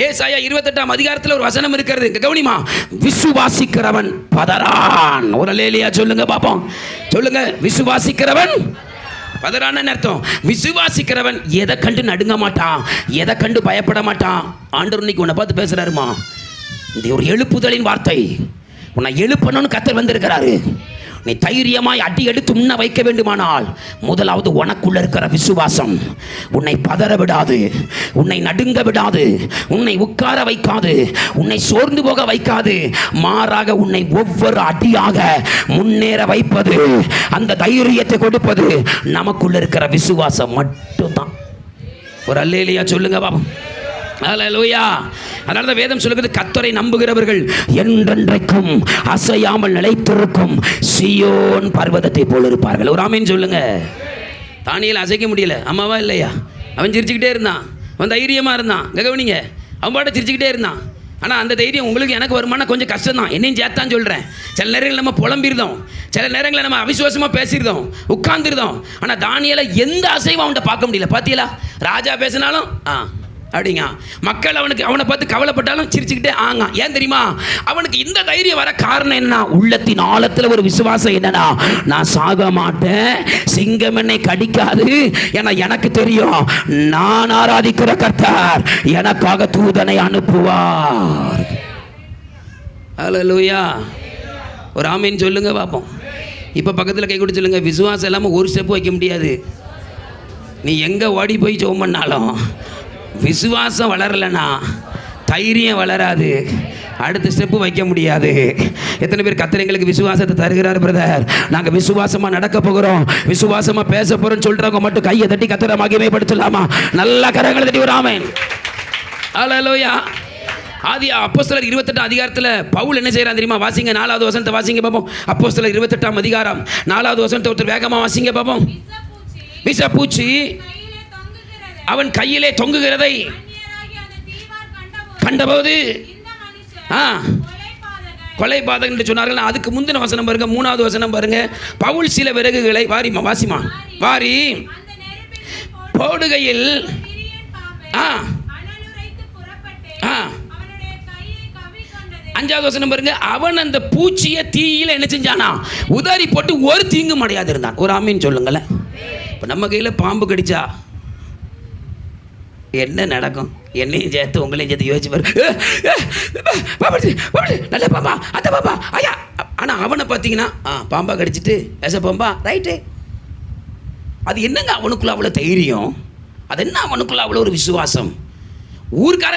ஏசாயா 28ஆம் அதிகாரத்தில் ஒரு வசனம் இருக்கிறது, கவனிமா. விசுவாசிக்கிறவன் பதறான். ஒரு அல்லேலூயா சொல்லுங்க பாப்போம். சொல்லுங்க, விசுவாசிக்கிறவன் பதறான்னு அர்த்தம். விசுவாசிக்கிறவன் எதை கண்டு நடுங்க மாட்டான், எதை கண்டு பயப்பட மாட்டான். ஆண்டவர் இன்னைக்கு உன்னை பார்த்து பேசுறாருமா. இந்த ஒரு எழுப்புதலின் வார்த்தை, உன்னை எழுப்பணும்னு கர்த்தர் வந்திருக்கிறாரு. நீ தைரியமாய் அடி எடுத்து முன்ன வைக்க வேண்டுமானால் முதலாவது உனக்குள்ள இருக்கிற விசுவாசம் உன்னை பதற விடாது, உன்னை நடுங்க விடாது, உன்னை உட்கார வைக்காது, உன்னை சோர்ந்து போக வைக்காது. மாறாக உன்னை ஒவ்வொரு அடியாக முன்னேற வைப்பது, அந்த தைரியத்தை கொடுப்பது நமக்குள்ள இருக்கிற விசுவாசம் மட்டும்தான். ஒரு அல்லேலூயா சொல்லுங்க பாப்போம். அல்லேலூயா. அதனால தான் வேதம் சொல்லுகிறது, கர்த்தரை நம்புகிறவர்கள் என்றென்றைக்கும் அசையாமல் நிலைத்திருக்கும் சீயோன் பர்வதத்தை போல இருப்பார்கள். ஒரு ஆமீன் சொல்லுங்க. தானியேல் அசைக்க முடியல, அம்மாவா இல்லையா? அவன் சிரிச்சுக்கிட்டே இருந்தான், அவன் தைரியமாக இருந்தான். கவனிங்க, அவன் பாட்ட சிரிச்சுக்கிட்டே இருந்தான். ஆனால் அந்த தைரியம் உங்களுக்கு எனக்கு வருமானா கொஞ்சம் கஷ்டம் தான். என்னையும் சேர்த்தான் சொல்கிறேன். சில நேரங்களில் நம்ம புலம்பிருந்தோம், சில நேரங்களில் நம்ம அவிசுவாசமாக பேசியிருந்தோம், உட்கார்ந்துருந்தோம். ஆனால் தானியேலை எந்த அசைவும் அவன்கிட்ட பார்க்க முடியல. பார்த்தீங்களா? ராஜா பேசினாலும் அப்படிங்க, மக்கள் அவனை பார்த்து கவலைப்பட்டாலும் சிரிச்சுக்கிட்டே ஆங்க. ஏன் தெரியுமா? அவனுக்கு இந்த தைரியம் வர காரணம் என்ன? உள்ளத்தின் ஆழத்தில் ஒரு விசுவாசம். என்னன்னா, நான் சாக மாட்டேன், சிங்கம் என்னை கடிக்காது, ஏன்னா எனக்கு தெரியும் நான் ஆராதிக்கிற கர்த்தர் எனக்காக தூதனை அனுப்புவார். அல்லேலூயா. ஒரு ஆமீன் சொல்லுங்க பாப்போம். இப்போ பக்கத்தில் கை கொடுத்து சொல்லுங்க, விசுவாசம் இல்லாமல் ஒரு ஸ்டெப் வைக்க முடியாது. நீ எங்கே ஓடி போய் ஜெபம் பண்ணாலும் விசுவாசம் வளரலைன்னா தைரியம் வளராது, அடுத்த ஸ்டெப்பு வைக்க முடியாது. எத்தனை பேர் கர்த்தர் எங்களுக்கு விசுவாசத்தை தருகிறார் பிரதர், நாங்கள் விசுவாசமாக நடக்க போகிறோம், விசுவாசமாக பேச போகிறோம்னு சொல்கிறவங்க மட்டும் கையை தட்டி கர்த்தரை மகிமைப்படுத்தலாமா? நல்ல கரங்களை தட்டி ஒரு ஆமென். அல்லேலூயா. ஆதி அப்போஸ்தலர் 28ஆம் அதிகாரத்தில் பவுல் என்ன செய்கிறான் தெரியுமா? வாசிங்க, 4வது வசனத்தை வாசிங்க பார்ப்போம். அப்போஸ்தலர் 28ஆம் அதிகாரம் 4வது வசனத்தை ஒருத்தர் வேகமாக வாசிங்க பார்ப்போம். விஷப்பூச்சி அவன் கையிலே தொங்குகிறதை கண்டபோது கொலைபாதகன் என்று சொன்னார்கள். அதுக்கு முந்தின வசனம் பாருங்க, 3வது வசனம் பாருங்க. பவுல் சில விறகுகளை வாசிமா வாரி போடுகையில் 5வது வசனம் பாருங்க. அவன் அந்த பூச்சியை தீயில என்ன செஞ்சானா? உதாரி போட்டு ஒரு தீங்கும் அடையாது இருந்தான். ஒரு ஆமீன் சொல்லுங்களேன். இப்போ நம்ம கையில் பாம்பு கடிச்சா என்ன நடக்கும்? என்னையும் சேர்த்து உங்களையும் சேர்த்து யோசிச்சு பாரு. நல்ல பாம்பா, அந்த பாம்பா, ஐயா. ஆனால் அவனை பார்த்தீங்கன்னா பாம்பா கடிச்சிட்டு பேச பாம்பா ரைட்டு. அது என்னங்க அவனுக்குள்ள அவ்வளோ தைரியம்? அது என்ன அவனுக்குள்ள அவ்வளோ ஒரு விசுவாசம்? ஊர்க்கார